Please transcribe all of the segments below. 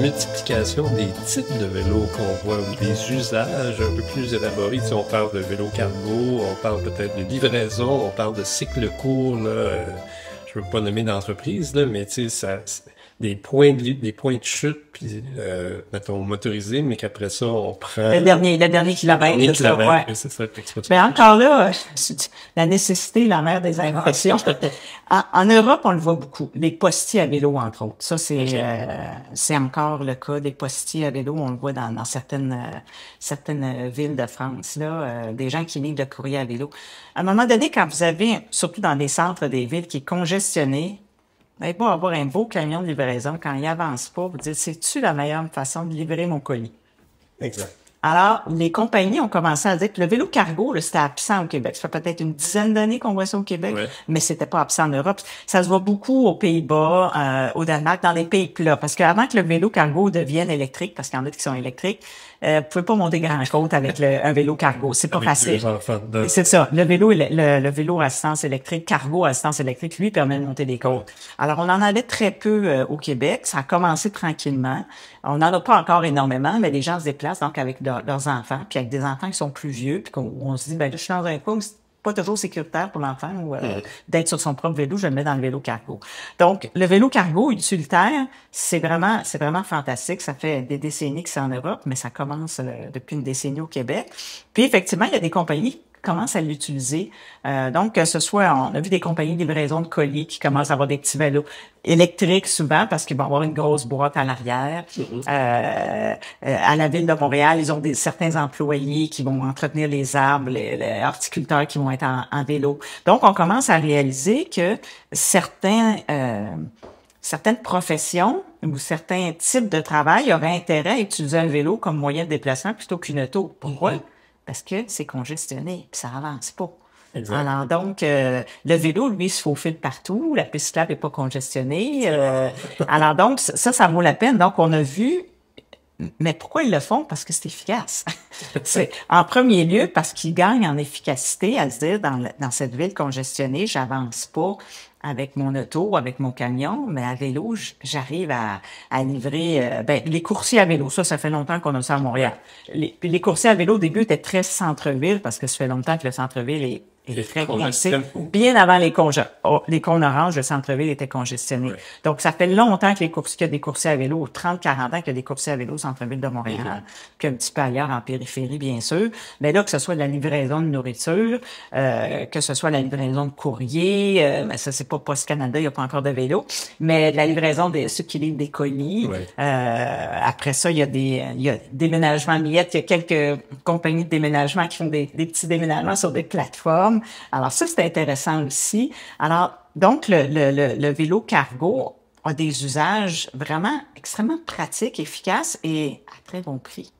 multiplication des types de vélos qu'on voit ou des usages un peu plus élaborés. Si on parle de vélo cargo, on parle peut-être de livraison, on parle de cycle court, là, je veux pas nommer d'entreprise, là, mais tu sais, des points de chute, puis mettons motorisés, mais qu'après ça, on prend... Le dernier kilomètre, c'est ça, ouais. C'est ça, Mais encore là, la nécessité, la mère des inventions. En Europe, on le voit beaucoup. Les postiers à vélo, entre autres. Ça, c'est encore le cas. Des postiers à vélo, on le voit dans certaines villes de France, là, des gens qui livrent le courrier à vélo. À un moment donné, quand vous avez, surtout dans les centres des villes, qui est congestionné, vous n'allez pas avoir un beau camion de livraison. Quand il avance pas, vous dites, c'est-tu la meilleure façon de livrer mon colis? Exact. Alors, les compagnies ont commencé à dire que le vélo cargo, là, c'était absent au Québec. Ça fait peut-être une dizaine d'années qu'on voit ça au Québec, mais c'était pas absent en Europe. Ça se voit beaucoup aux Pays-Bas, au Danemark, dans les pays plats. Parce qu'avant que le vélo cargo devienne électrique, parce qu'il y en a qui sont électriques, vous pouvez pas monter grand-chose avec un vélo cargo. C'est pas facile. C'est ça. Le vélo à assistance électrique, cargo à assistance électrique, lui, permet de monter des côtes. Alors, on en avait très peu au Québec. Ça a commencé tranquillement. On n'en a pas encore énormément, mais les gens se déplacent donc avec leurs enfants, puis avec des enfants qui sont plus vieux, puis on se dit, ben là, je suis dans un cas où c'est pas toujours sécuritaire pour l'enfant ou d'être sur son propre vélo, je le mets dans le vélo cargo. Donc, le vélo cargo utilitaire, c'est vraiment fantastique. Ça fait des décennies que c'est en Europe, mais ça commence depuis une décennie au Québec. Puis, effectivement, il y a des compagnies commencent à l'utiliser. Donc, que ce soit, on a vu des compagnies de livraison de colis qui commencent à avoir des petits vélos électriques souvent parce qu'ils vont avoir une grosse boîte à l'arrière. À la Ville de Montréal, ils ont certains employés qui vont entretenir les arbres, les horticulteurs qui vont être en vélo. Donc, on commence à réaliser que certaines professions ou certains types de travail auraient intérêt à utiliser un vélo comme moyen de déplacement plutôt qu'une auto. Pourquoi? Parce que c'est congestionné, puis ça avance pas. Exact. Alors donc, le vélo, lui, se faufile partout, la piste cyclable n'est pas congestionnée. Alors donc, ça vaut la peine. Donc, on a vu, mais pourquoi ils le font? Parce que c'est efficace. C'est en premier lieu parce qu'ils gagnent en efficacité à se dire, dans cette ville congestionnée, j'avance pas avec mon auto, avec mon camion, mais à vélo, j'arrive à livrer les coursiers à vélo. Ça fait longtemps qu'on a ça à Montréal. Les coursiers à vélo, au début, étaient très centre-ville, parce que ça fait longtemps que le centre-ville est très congestionné. Bien avant les cônes oranges, le centre-ville était congestionné. Donc, ça fait longtemps que qu'il y a des coursiers à vélo, 30-40 ans qu'il y a des coursiers à vélo au centre-ville de Montréal, puis un petit peu ailleurs en périphérie, bien sûr. Mais là, que ce soit de la livraison de nourriture, que ce soit la livraison de courrier, mais ça, c'est pas Post Canada, il n'y a pas encore de vélo, mais la livraison de ceux qui livrent des colis. Après ça, il y a déménagement miettes, il y a quelques compagnies de déménagement qui font des petits déménagements sur des plateformes. Alors ça, c'est intéressant aussi. Alors, donc, le vélo cargo a des usages vraiment extrêmement pratiques, efficaces et à très bon prix.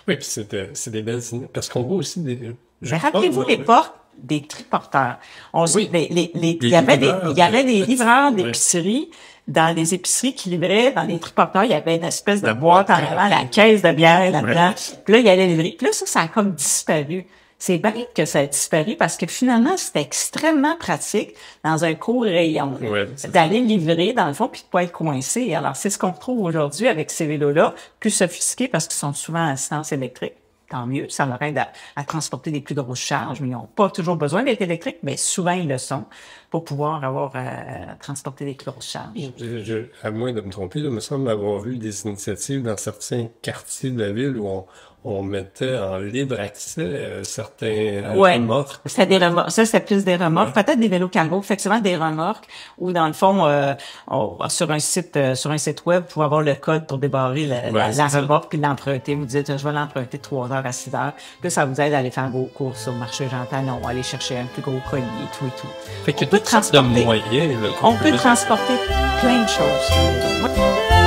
Oui, puis c'est des belles... Parce qu'on voit aussi des... Mais rappelez-vous l'époque des triporteurs. Il y avait des livreurs d'épicerie. Dans les épiceries qui livraient, dans les triporteurs, il y avait une espèce de boîte en avant, la caisse de bière là-dedans. Puis là, il allait livrer. Puis là, ça a comme disparu. C'est bien que ça a disparu parce que finalement, c'était extrêmement pratique dans un court rayon d'aller livrer dans le fond puis de pas être coincé. Alors, c'est ce qu'on retrouve aujourd'hui avec ces vélos-là, plus sophistiqués parce qu'ils sont souvent à assistance électrique. Tant mieux, ça leur aide à transporter des plus grosses charges, mais ils n'ont pas toujours besoin d'être électriques, mais souvent ils le sont pour pouvoir avoir transporter des plus grosses charges. À moins de me tromper, il me semble avoir vu des initiatives dans certains quartiers de la ville où on mettait en libre accès certains remorques. C'était des remorques. Ça, c'était plus des remorques. Peut-être des vélos cargo, effectivement, des remorques où, dans le fond, sur un site web, vous pouvez avoir le code pour débarrer la remorque puis l'emprunter. Vous dites, je vais l'emprunter 3 heures à 6 heures. Puis ça vous aide à aller faire vos courses au marché Jean-Talon, aller chercher un plus gros colis, tout et tout. Fait que toutes sortes de moyens. On peut transporter plein de choses.